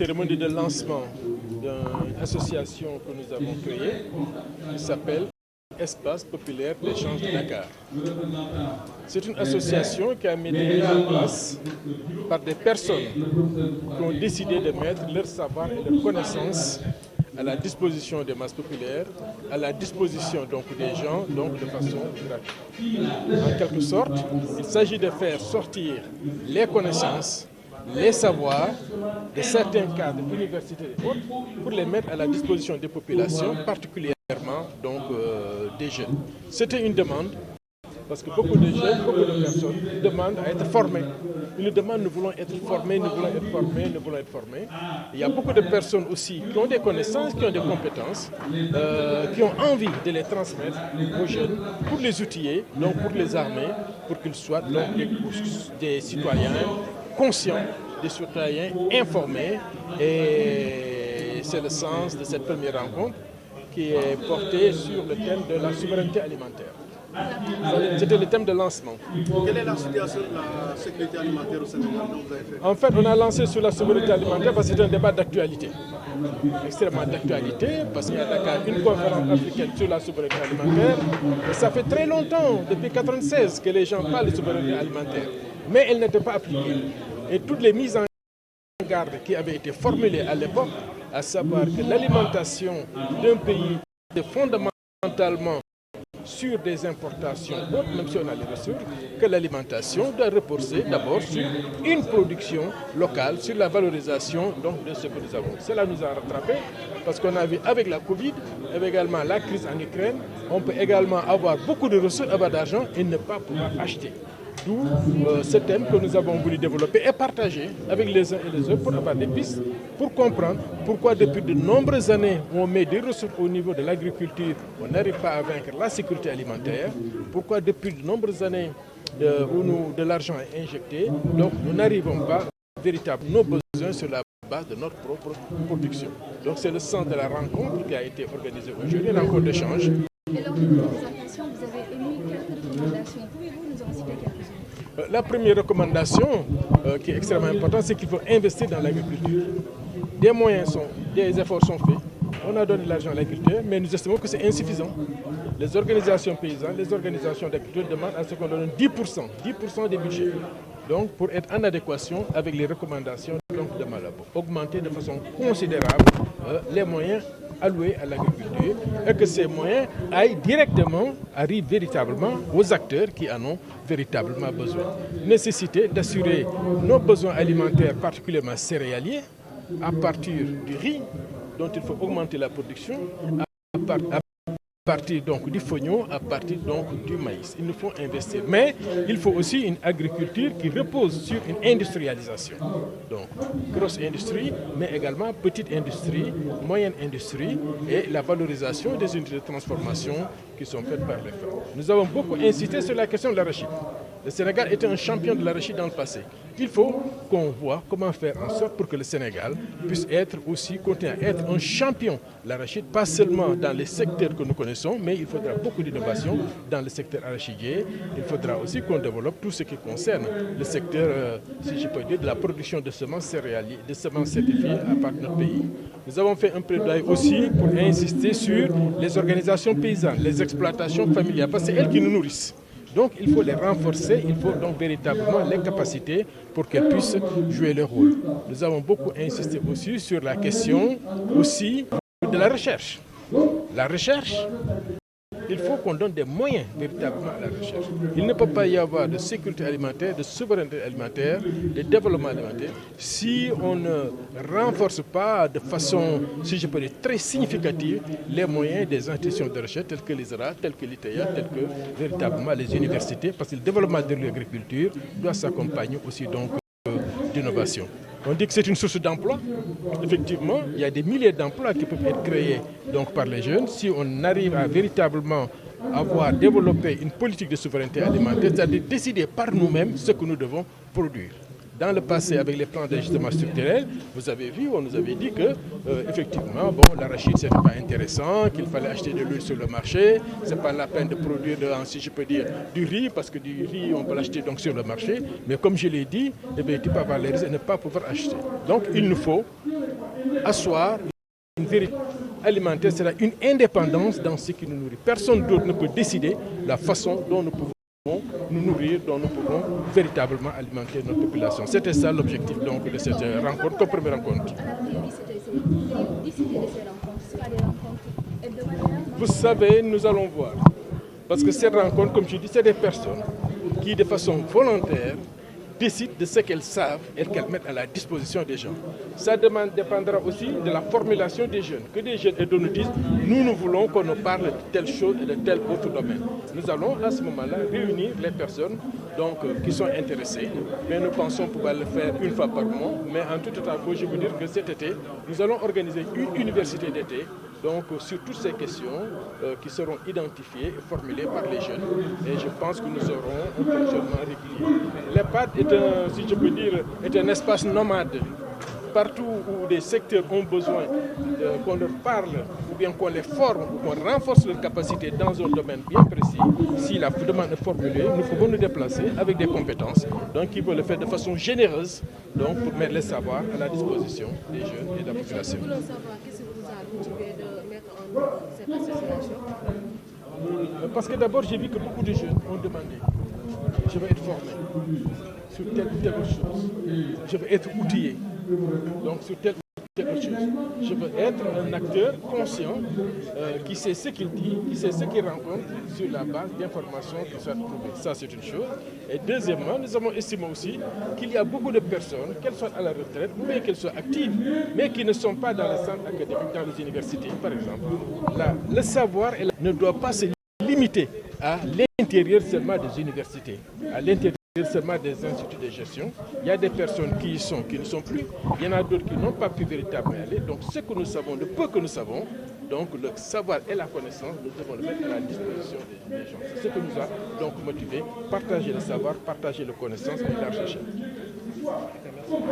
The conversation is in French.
Cérémonie de lancement d'une association que nous avons créée qui s'appelle Espace populaire d'échange de Dakar. C'est une association qui a été mise en place par des personnes qui ont décidé de mettre leur savoir et leur connaissance à la disposition des masses populaires, à la disposition donc des gens, donc de façon gratuite. En quelque sorte, il s'agit de faire sortir les connaissances, les savoirs de certains cadres universitaires et autres pour les mettre à la disposition des populations, particulièrement donc, des jeunes. C'était une demande parce que beaucoup de jeunes, beaucoup de personnes demandent à être formés. Ils nous demandent, nous voulons être formés, nous voulons être formés, nous voulons être formés. Il y a beaucoup de personnes aussi qui ont des connaissances, qui ont des compétences, qui ont envie de les transmettre aux jeunes pour les outiller, donc pour les armer, pour qu'ils soient donc des citoyens conscients, des citoyens informés. Et c'est le sens de cette première rencontre qui est portée sur le thème de la souveraineté alimentaire. C'était le thème de lancement. Quelle est la situation de la sécurité alimentaire au Sénégal dont vous avez fait? En fait, on a lancé sur la souveraineté alimentaire parce que c'est un débat d'actualité. Extrêmement d'actualité, parce qu'il y a à Dakar une conférence africaine sur la souveraineté alimentaire. Et ça fait très longtemps, depuis 1996, que les gens parlent de souveraineté alimentaire. Mais elle n'était pas appliquée. Et toutes les mises en garde qui avaient été formulées à l'époque, à savoir que l'alimentation d'un pays est fondamentalement sur des importations, même si on a les ressources, que l'alimentation doit reposer d'abord sur une production locale, sur la valorisation donc, de ce que nous avons. Cela nous a rattrapé parce qu'on a vu avec la Covid, avec également la crise en Ukraine, on peut également avoir beaucoup de ressources, avoir d'argent et ne pas pouvoir acheter. D'où ce thème que nous avons voulu développer et partager avec les uns et les autres pour avoir des pistes, pour comprendre pourquoi depuis de nombreuses années on met des ressources au niveau de l'agriculture, on n'arrive pas à vaincre la sécurité alimentaire, pourquoi depuis de nombreuses années où de l'argent est injecté, donc nous n'arrivons pas véritablement nos besoins sur la base de notre propre production. Donc c'est le sens de la rencontre qui a été organisée aujourd'hui, une rencontre d'échange. Et lors de votre présentation, vous avez émis quelques recommandations. Pouvez-vous nous en citer quelques-unes? La première recommandation qui est extrêmement importante, c'est qu'il faut investir dans l'agriculture. Des efforts sont faits. On a donné de l'argent à l'agriculture, mais nous estimons que c'est insuffisant. Les organisations paysannes, les organisations d'agriculture demandent à ce qu'on donne 10% des budgets. Donc, pour être en adéquation avec les recommandations de Malabo, augmenter de façon considérable les moyens alloués à l'agriculture et que ces moyens arrivent véritablement aux acteurs qui en ont véritablement besoin. Nécessité d'assurer nos besoins alimentaires, particulièrement céréaliers, à partir du riz, dont il faut augmenter la production, à partir donc du fognon, à partir donc du maïs. Il nous faut investir. Mais il faut aussi une agriculture qui repose sur une industrialisation. Donc, grosse industrie, mais également petite industrie, moyenne industrie et la valorisation des unités de transformation qui sont faites par les femmes. Nous avons beaucoup insisté sur la question de l'arachide. Le Sénégal était un champion de l'arachide dans le passé. Il faut qu'on voit comment faire en sorte pour que le Sénégal puisse continuer à être un champion de l'arachide, pas seulement dans les secteurs que nous connaissons, mais il faudra beaucoup d'innovation dans le secteur arachidier. Il faudra aussi qu'on développe tout ce qui concerne le secteur, si je peux dire, de la production de semences céréalières, de semences certifiées à part de notre pays. Nous avons fait un plaidoyer aussi pour insister sur les organisations paysannes, les exploitations familiales, parce que c'est elles qui nous nourrissent. Donc il faut les renforcer, il faut donc véritablement les capacités pour qu'elles puissent jouer leur rôle. Nous avons beaucoup insisté aussi sur la question aussi de la recherche. La recherche, il faut qu'on donne des moyens véritablement à la recherche. Il ne peut pas y avoir de sécurité alimentaire, de souveraineté alimentaire, de développement alimentaire si on ne renforce pas de façon, si je peux dire, très significative les moyens des institutions de recherche telles que l'ISRA, telles que l'ITEA, telles que véritablement les universités, parce que le développement de l'agriculture doit s'accompagner aussi donc d'innovation. On dit que c'est une source d'emploi. Effectivement, il y a des milliers d'emplois qui peuvent être créés donc, par les jeunes si on arrive à véritablement avoir développé une politique de souveraineté alimentaire, c'est-à-dire décider par nous-mêmes ce que nous devons produire. Dans le passé, avec les plans d'ajustement structurel, vous avez vu, on nous avait dit que, effectivement, l'arachide, ce n'était pas intéressant, qu'il fallait acheter de l'huile sur le marché. Ce n'est pas la peine de produire, si je peux dire, du riz, parce que du riz, on peut l'acheter donc sur le marché. Mais comme je l'ai dit, tu peux avoir les risques et ne pas pouvoir acheter. Donc, il nous faut asseoir une vérité alimentaire, c'est une indépendance dans ce qui nous nourrit. Personne d'autre ne peut décider la façon dont nous pouvons nous nourrir, dont nous pouvons véritablement alimenter notre population. C'était ça l'objectif donc de cette rencontre, comme première rencontre. Vous savez, nous allons voir. Parce que ces rencontres, comme je dis, c'est des personnes qui, de façon volontaire, décident de ce qu'elles savent et qu'elles mettent à la disposition des gens. Ça dépendra aussi de la formulation des jeunes. Que des jeunes nous disent, nous voulons qu'on nous parle de telle chose et de tel autre domaine. Nous allons à ce moment-là réunir les personnes qui sont intéressées, mais nous pensons pouvoir le faire une fois par mois. Mais en tout état de cause, je veux dire que cet été, nous allons organiser une université d'été sur toutes ces questions qui seront identifiées et formulées par les jeunes. Et je pense que nous aurons un fonctionnement régulier. L'EHPAD si je peux dire, est un espace nomade. Partout où des secteurs ont besoin qu'on leur parle, ou bien qu'on les forme, ou qu'on renforce leurs capacités dans un domaine bien précis, si la demande est formulée, nous pouvons nous déplacer avec des compétences, donc qui peuvent le faire de façon généreuse, donc pour mettre les savoirs à la disposition des jeunes et de la population. Nous voulons savoir qu'est-ce qui vous a motivé de mettre en œuvre cette association? Parce que d'abord, j'ai vu que beaucoup de jeunes ont demandé, je veux être formé sur telle ou telle chose, je veux être outillé, donc sur telle ou telle chose. Je veux être un acteur conscient qui sait ce qu'il dit, qui sait ce qu'il rencontre sur la base d'informations qui soient trouvées. Ça, c'est une chose. Et deuxièmement, nous avons estimé aussi qu'il y a beaucoup de personnes, qu'elles soient à la retraite ou bien qu'elles soient actives, mais qui ne sont pas dans les centres académiques, dans les universités, par exemple. Là, le savoir ne doit pas se limiter à l'intérieur seulement des universités, à l'intérieur seulement des instituts de gestion. Il y a des personnes qui y sont, qui ne sont plus. Il y en a d'autres qui n'ont pas pu véritablement aller. Donc ce que nous savons, le peu que nous savons, donc le savoir et la connaissance, nous devons le mettre à la disposition des gens. C'est ce que nous a donc motivé, partager le savoir, partager la connaissance et la recherche.